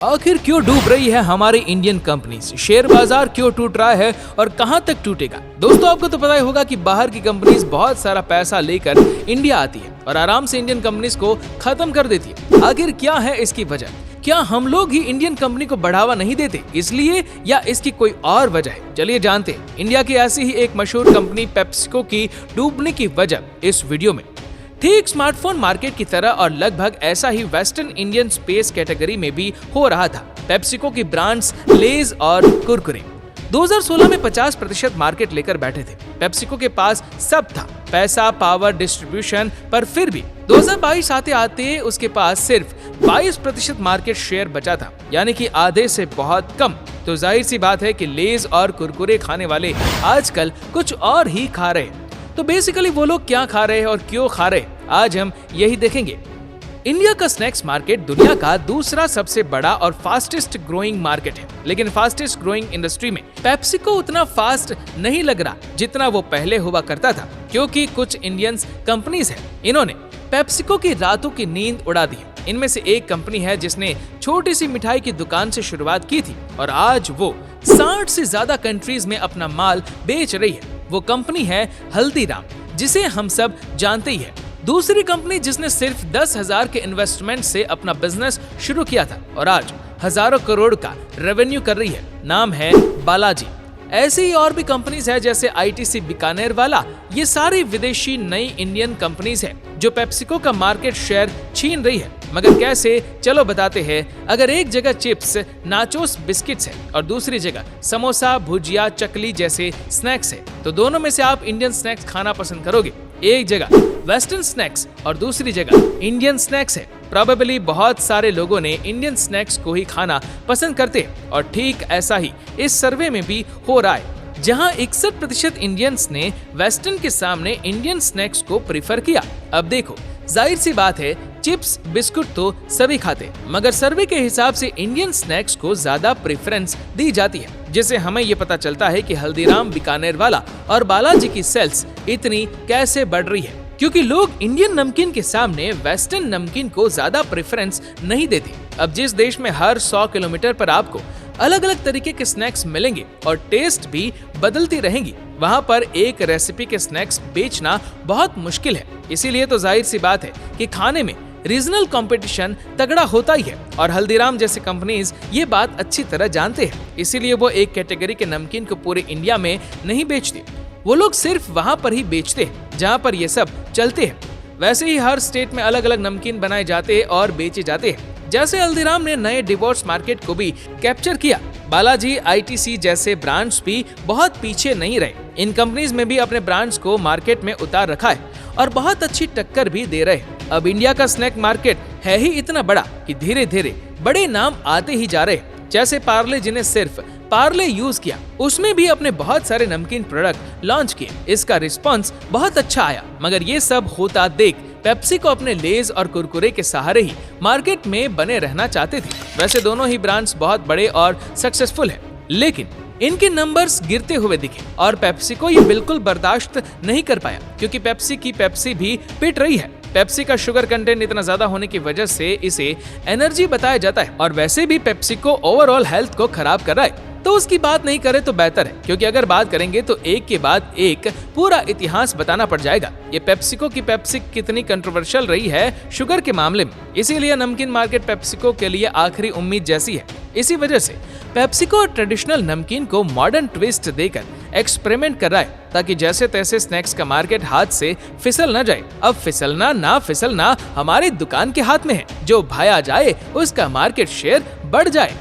आखिर क्यों डूब रही है हमारी इंडियन कंपनीज? शेयर बाजार क्यों टूट रहा है और कहां तक टूटेगा? दोस्तों, आपको तो पता ही होगा कि बाहर की कंपनीज बहुत सारा पैसा लेकर इंडिया आती है और आराम से इंडियन कंपनीज को खत्म कर देती है। आखिर क्या है इसकी वजह? क्या हम लोग ही इंडियन कंपनी को बढ़ावा नहीं देते इसलिए, या इसकी कोई और वजह है? चलिए जानते हैं इंडिया की ऐसी ही एक मशहूर कंपनी पेप्सिको की डूबने की वजह इस वीडियो में। ठीक स्मार्टफोन मार्केट की तरह और लगभग ऐसा ही वेस्टर्न इंडियन स्पेस कैटेगरी में भी हो रहा था पेप्सिको की ब्रांड्स लेज और कुरकुरे। 2016 में 50% मार्केट लेकर बैठे थे। पेप्सिको के पास सब था, पैसा, पावर, डिस्ट्रीब्यूशन, पर फिर भी 2022 आते आते उसके पास सिर्फ 22% मार्केट शेयर बचा था, यानी कि आधे से बहुत कम। तो जाहिर सी बात है कि लेज और कुरकुरे खाने वाले आजकल कुछ और ही खा रहे। तो बेसिकली वो लोग क्या खा रहे हैं और क्यों खा रहे, आज हम यही देखेंगे। इंडिया का स्नैक्स मार्केट दुनिया का दूसरा सबसे बड़ा और फास्टेस्ट ग्रोइंग मार्केट है, लेकिन फास्टेस्ट ग्रोइंग इंडस्ट्री में पेप्सिको उतना फास्ट नहीं लग रहा जितना वो पहले हुआ करता था, क्योंकि कुछ इंडियन कंपनीज हैं, इन्होंने पेप्सिको की रातों की नींद उड़ा दी है। इनमें से एक कंपनी है जिसने छोटी सी मिठाई की दुकान से शुरुआत की थी और आज वो 60 से ज्यादा कंट्रीज में अपना माल बेच रही है। वो कंपनी है हल्दीराम, जिसे हम सब जानते ही है। दूसरी कंपनी जिसने सिर्फ 10,000 के इन्वेस्टमेंट से अपना बिजनेस शुरू किया था और आज हजारों करोड़ का रेवेन्यू कर रही है, नाम है बालाजी। ऐसी ही और भी कंपनीज है जैसे आईटीसी बीकानेर वाला। ये सारी विदेशी नई इंडियन कंपनीज है जो पेप्सिको का मार्केट शेयर छीन रही है। मगर कैसे, चलो बताते हैं। अगर एक जगह चिप्स, नाचोस, बिस्किट्स है और दूसरी जगह समोसा, भुजिया, चकली जैसे स्नैक्स है, तो दोनों में से आप इंडियन स्नैक्स खाना पसंद करोगे। एक जगह वेस्टर्न स्नैक्स और दूसरी जगह इंडियन स्नैक्स है। प्रोबेबली बहुत सारे लोगों ने इंडियन स्नैक्स को ही खाना पसंद करते हैं और ठीक ऐसा ही इस सर्वे में भी हो रहा है, जहां 61% इंडियंस ने वेस्टर्न के सामने इंडियन स्नैक्स को प्रीफर किया। अब देखो, जाहिर सी बात है, चिप्स, बिस्कुट तो सभी खाते, मगर सर्वे के हिसाब से इंडियन स्नैक्स को ज्यादा प्रेफरेंस दी जाती है, जिससे हमें ये पता चलता है कि हल्दीराम, बीकानेर वाला और बालाजी की सेल्स इतनी कैसे बढ़ रही है, क्योंकि लोग इंडियन नमकीन के सामने वेस्टर्न नमकीन को ज्यादा प्रेफरेंस नहीं देते। अब जिस देश में हर 100 किलोमीटर पर आपको अलग अलग तरीके के स्नैक्स मिलेंगे और टेस्ट भी बदलती रहेंगी, वहाँ पर एक रेसिपी के स्नैक्स बेचना बहुत मुश्किल है। इसीलिए तो जाहिर सी बात है कि खाने में रीजनल कंपटीशन तगड़ा होता ही है और हल्दीराम जैसे कंपनीज ये बात अच्छी तरह जानते हैं। इसीलिए वो एक कैटेगरी के नमकीन को पूरे इंडिया में नहीं बेचते, वो लोग सिर्फ वहाँ पर ही बेचते हैं जहाँ पर ये सब चलते हैं। वैसे ही हर स्टेट में अलग अलग नमकीन बनाए जाते हैं और बेचे जाते हैं। जैसे हल्दीराम ने नए डिवोर्स मार्केट को भी कैप्चर किया, बालाजी, आईटीसी जैसे ब्रांड्स भी बहुत पीछे नहीं रहे। इन कंपनीज में भी अपने ब्रांड्स को मार्केट में उतार रखा है और बहुत अच्छी टक्कर भी दे रहे हैं। अब इंडिया का स्नैक मार्केट है ही इतना बड़ा कि धीरे धीरे बड़े नाम आते ही जा रहे हैं। जैसे पार्ले, जिन्हें सिर्फ पार्ले यूज किया, उसमें भी अपने बहुत सारे नमकीन प्रोडक्ट लॉन्च किए। इसका रिस्पॉन्स बहुत अच्छा आया, मगर ये सब होता देख पेप्सिको अपने लेज और कुरकुरे के सहारे ही मार्केट में बने रहना चाहते थे। वैसे दोनों ही ब्रांड्स बहुत बड़े और सक्सेसफुल हैं, लेकिन इनके नंबर्स गिरते हुए दिखे और पेप्सिको ये बिल्कुल बर्दाश्त नहीं कर पाया, क्योंकि पेप्सी की पेप्सी भी पिट रही है। पेप्सी का शुगर कंटेंट इतना ज्यादा होने की वजह से इसे एनर्जी बताया जाता है और वैसे भी पेप्सिको ओवरऑल हेल्थ को खराब कर रहा है। तो उसकी बात नहीं करें तो बेहतर है, क्योंकि अगर बात करेंगे तो एक के बाद एक पूरा इतिहास बताना पड़ जाएगा। ये पेप्सिको की पेप्सी कितनी कंट्रोवर्शियल रही है शुगर के मामले में, इसीलिए नमकीन मार्केट पेप्सिको के लिए आखिरी उम्मीद जैसी है। इसी वजह से पेप्सिको ट्रेडिशनल नमकीन को मॉडर्न ट्विस्ट देकर एक्सपेरिमेंट कर रहा है, ताकि जैसे तैसे स्नैक्स का मार्केट हाथ से फिसल न जाए। अब फिसलना ना फिसलना हमारी दुकान के हाथ में है, जो भाया जाए उसका मार्केट शेयर बढ़ जाए।